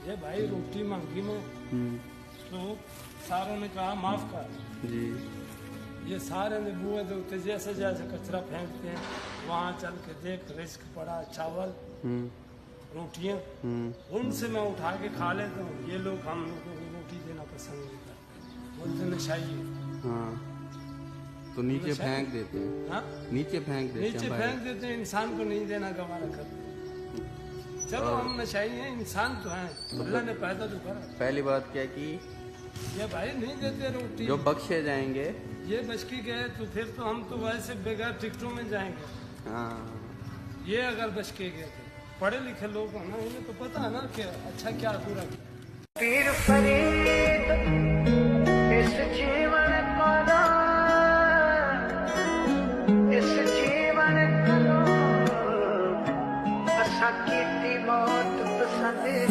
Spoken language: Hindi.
ये भाई रोटी मांगी मैं तो सारों ने कहा माफ कर जी। ये सारे ने बुए दे उत्ते जैसे जैसे कचरा फेंकते हैं वहाँ चल के देख रिस्क पड़ा चावल रोटियाँ उनसे मैं उठा के खा लेता हूँ। ये लोग हम लोगों को रोटी देना पसंद नहीं करते, बोलते नशाई है। हाँ तो नीचे फेंक देते हैं। हाँ नीचे फेंक देते हैं नीचे भाई। फेंक देते हैं, इंसान को नहीं देना गवारा करते। चलो हम नशाई हैं, इंसान तो हैं, अल्लाह ने पैदा तो करा। पहली बात क्या कि ये भाई नहीं देते रोटी, जो बख्शे जाएंगे ये बचकी गए तो फिर तो हम तो वैसे बगैर टिकटों में जाएंगे। हाँ ये अगर बच के गए थे, पढ़े लिखे लोग हैं ना, इन्हें तो पता है ना कि अच्छा क्या बुरा क्या। पीर फरीद इस जीवन